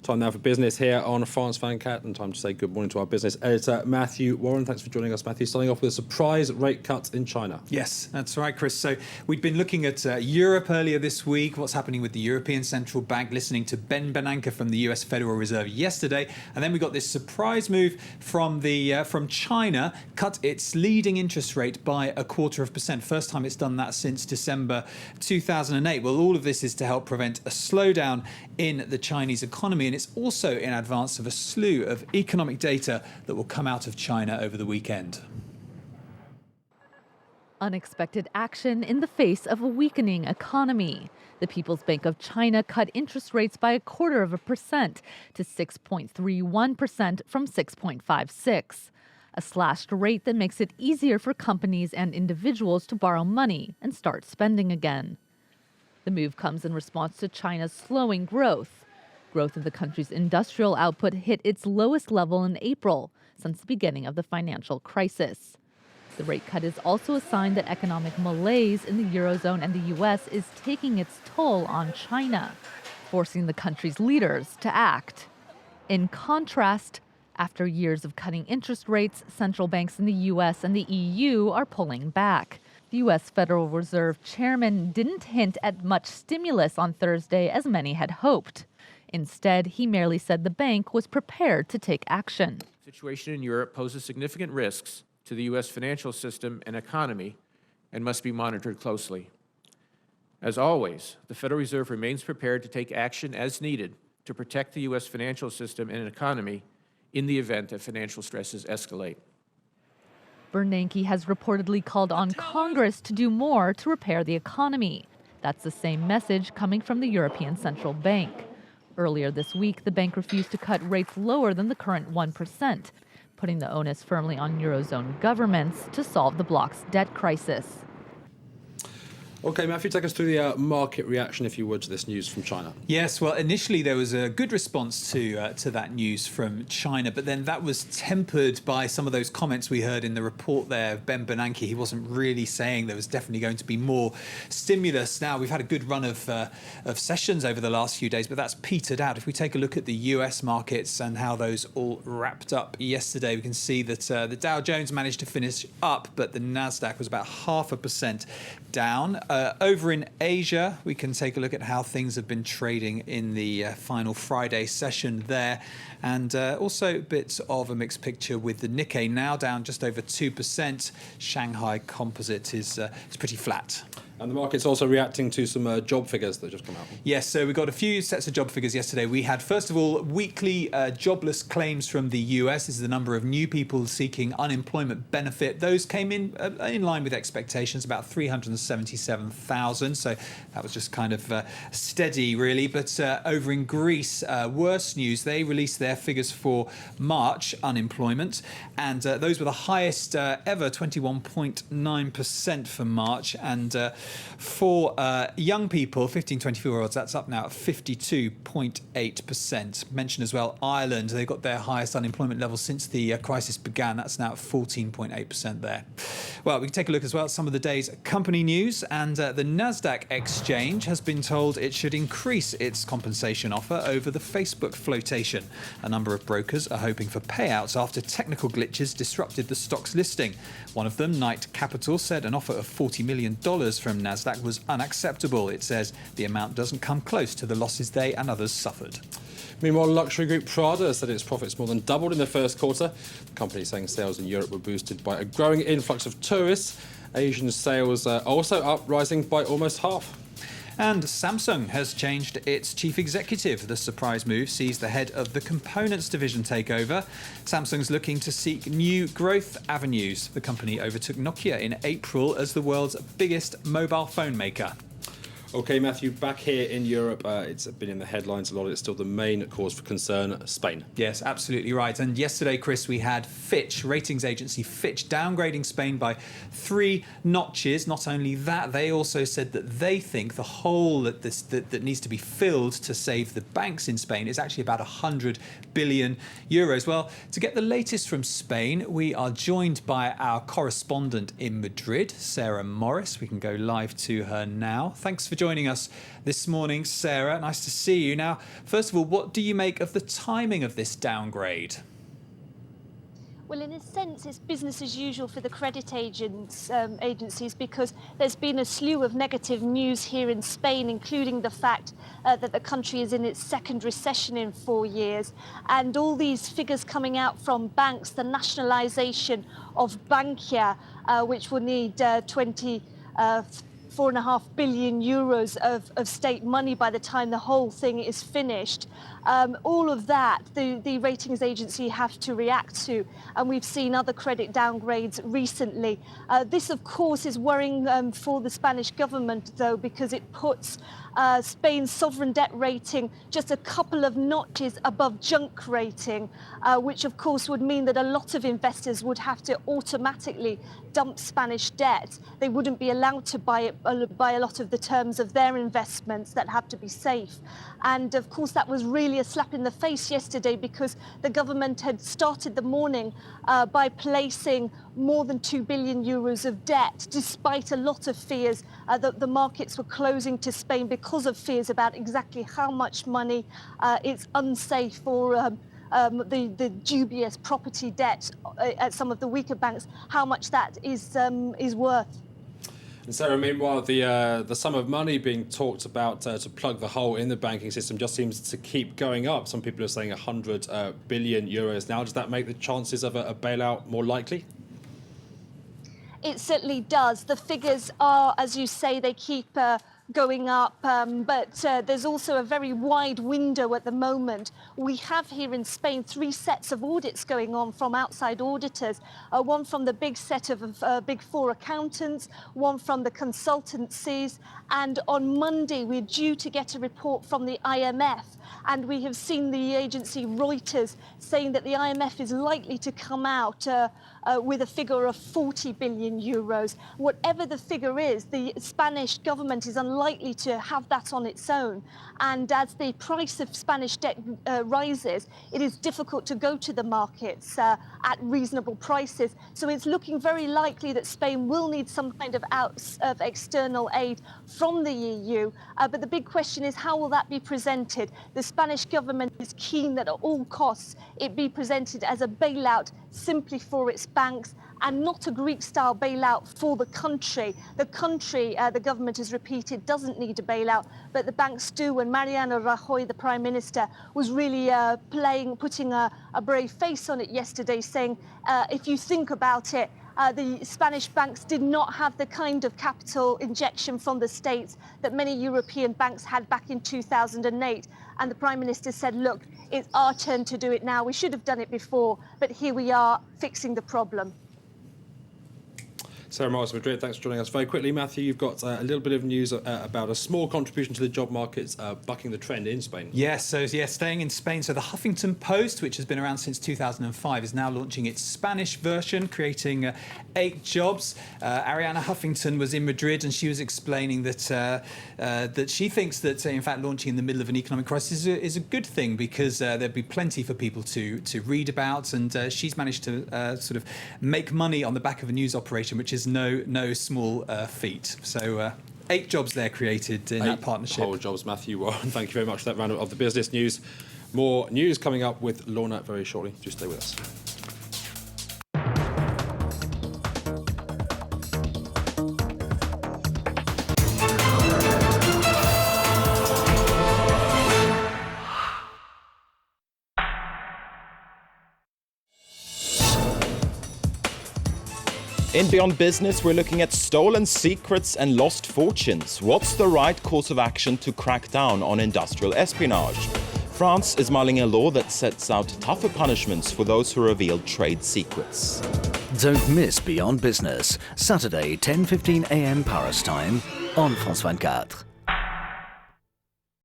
Time now for business here on France 24, and time to say good morning to our business editor, Matthew Warren. Thanks for joining us, Matthew. Starting off with a surprise rate cut in China. Yes, that's right, Chris. So we'd been looking at Europe earlier this week, what's happening with the European Central Bank, listening to Ben Bernanke from the US Federal Reserve yesterday, and then we got this surprise move from China, cut its leading interest rate by 0.25%. First time it's done that since December 2008. Well, all of this is to help prevent a slowdown in the Chinese economy, and it's also in advance of a slew of economic data that will come out of China over the weekend. Unexpected action in the face of a weakening economy. The People's Bank of China cut interest rates by 0.25% to 6.31% from 6.56%. A slashed rate that makes it easier for companies and individuals to borrow money and start spending again. The move comes in response to China's slowing growth. Growth of the country's industrial output hit its lowest level in April since the beginning of the financial crisis. The rate cut is also a sign that economic malaise in the Eurozone and the U.S. is taking its toll on China, forcing the country's leaders to act. In contrast, after years of cutting interest rates, central banks in the U.S. and the EU are pulling back. The U.S. Federal Reserve chairman didn't hint at much stimulus on Thursday as many had hoped. Instead, he merely said the bank was prepared to take action. The situation in Europe poses significant risks to the U.S. financial system and economy and must be monitored closely. As always, the Federal Reserve remains prepared to take action as needed to protect the U.S. financial system and economy in the event that financial stresses escalate. Bernanke has reportedly called on Congress to do more to repair the economy. That's the same message coming from the European Central Bank. Earlier this week, the bank refused to cut rates lower than the current 1%, putting the onus firmly on Eurozone governments to solve the bloc's debt crisis. Okay, Matthew, take us through the market reaction, if you would, to this news from China. Yes, well, initially there was a good response to that news from China, but then that was tempered by some of those comments we heard in the report there of Ben Bernanke. He wasn't really saying there was definitely going to be more stimulus. Now, we've had a good run of sessions over the last few days, but that's petered out. If we take a look at the US markets and how those all wrapped up yesterday, we can see that the Dow Jones managed to finish up, but the Nasdaq was about 0.5% down. Over in Asia, we can take a look at how things have been trading in the final Friday session there. And also a bit of a mixed picture with the Nikkei now down just over 2%. Shanghai Composite is pretty flat. And the market's also reacting to some job figures that just come out. Yes, so we got a few sets of job figures yesterday. We had, first of all, weekly jobless claims from the US. This is the number of new people seeking unemployment benefit. Those came in line with expectations, about 377,000. So that was just kind of steady, really. But over in Greece, worse news. They released their figures for March unemployment. And those were the highest ever, 21.9% for March. And for young people, 15-24-year-olds, that's up now at 52.8%. Mention as well Ireland, they've got their highest unemployment level since the crisis began. That's now at 14.8% there. Well, we can take a look as well at some of the day's company news, and the Nasdaq exchange has been told it should increase its compensation offer over the Facebook flotation. A number of brokers are hoping for payouts after technical glitches disrupted the stock's listing. One of them, Knight Capital, said an offer of $40 million from Nasdaq was unacceptable. It says the amount doesn't come close to the losses they and others suffered. Meanwhile, luxury group Prada said its profits more than doubled in the first quarter. The company saying sales in Europe were boosted by a growing influx of tourists. Asian sales are also up, rising by almost half. And Samsung has changed its chief executive. The surprise move sees the head of the components division take over. Samsung's looking to seek new growth avenues. The company overtook Nokia in April as the world's biggest mobile phone maker. Okay, Matthew, back here in Europe, it's been in the headlines a lot. It's still the main cause for concern, Spain. Yes, absolutely right. And yesterday, Chris, we had Fitch, ratings agency Fitch, downgrading Spain by 3 notches. Not only that, they also said that they think the hole that needs to be filled to save the banks in Spain is actually about 100 billion euros. Well, to get the latest from Spain, we are joined by our correspondent in Madrid, Sarah Morris. We can go live to her now. Thanks for joining us this morning, Sarah. Nice to see you. Now, first of all, what do you make of the timing of this downgrade? Well, in a sense, it's business as usual for the credit agencies because there's been a slew of negative news here in Spain, including the fact that the country is in its second recession in 4 years. And all these figures coming out from banks, the nationalisation of Bankia, which will need 4.5 billion euros of state money by the time the whole thing is finished. All of that, the ratings agency have to react to, and we've seen other credit downgrades recently. This, of course, is worrying for the Spanish government, though, because it puts Spain's sovereign debt rating just a couple of notches above junk rating, which, of course, would mean that a lot of investors would have to automatically dump Spanish debt. They wouldn't be allowed to buy a lot of the terms of their investments that have to be safe. And, of course, that was really a slap in the face yesterday because the government had started the morning by placing more than 2 billion euros of debt, despite a lot of fears that the markets were closing to Spain because of fears about exactly how much money it's unsafe for the dubious property debt at some of the weaker banks, how much that is worth. And Sarah, meanwhile, the sum of money being talked about to plug the hole in the banking system just seems to keep going up. Some people are saying 100 billion euros now. Does that make the chances of a bailout more likely? It certainly does. The figures are, as you say, they keep going up, but there's also a very wide window at the moment. We have here in Spain 3 sets of audits going on from outside auditors, one from the big set of Big Four accountants, one from the consultancies, and on Monday we're due to get a report from the IMF. And we have seen the agency Reuters saying that the IMF is likely to come out with a figure of 40 billion euros. Whatever the figure is, the Spanish government is unlikely to have that on its own. And as the price of Spanish debt rises, it is difficult to go to the markets at reasonable prices. So it's looking very likely that Spain will need some kind of external aid from the EU. But the big question is, how will that be presented? The Spanish government is keen that at all costs it be presented as a bailout simply for its banks and not a Greek-style bailout for the country. The country, the government has repeated, doesn't need a bailout, but the banks do. And Mariano Rajoy, the Prime Minister, was really putting a brave face on it yesterday, saying, if you think about it, the Spanish banks did not have the kind of capital injection from the States that many European banks had back in 2008. And the Prime Minister said, look, it's our turn to do it now. We should have done it before, but here we are fixing the problem. Sarah Morris, Madrid, thanks for joining us. Very quickly, Matthew, you've got a little bit of news about a small contribution to the job markets bucking the trend in Spain. Yes, staying in Spain. So the Huffington Post, which has been around since 2005, is now launching its Spanish version, creating 8 jobs. Ariana Huffington was in Madrid and she was explaining that that she thinks that, in fact, launching in the middle of an economic crisis is a good thing because there'd be plenty for people to read about. And she's managed to sort of make money on the back of a news operation, which is no small feat. So 8 jobs there created in that partnership. 8 whole jobs, Matthew Warren. Thank you very much for that roundup of the business news. More news coming up with Lorna very shortly. Do stay with us. In Beyond Business, we're looking at stolen secrets and lost fortunes. What's the right course of action to crack down on industrial espionage? France is mulling a law that sets out tougher punishments for those who reveal trade secrets. Don't miss Beyond Business, Saturday 10:15 a.m. Paris time on France 24.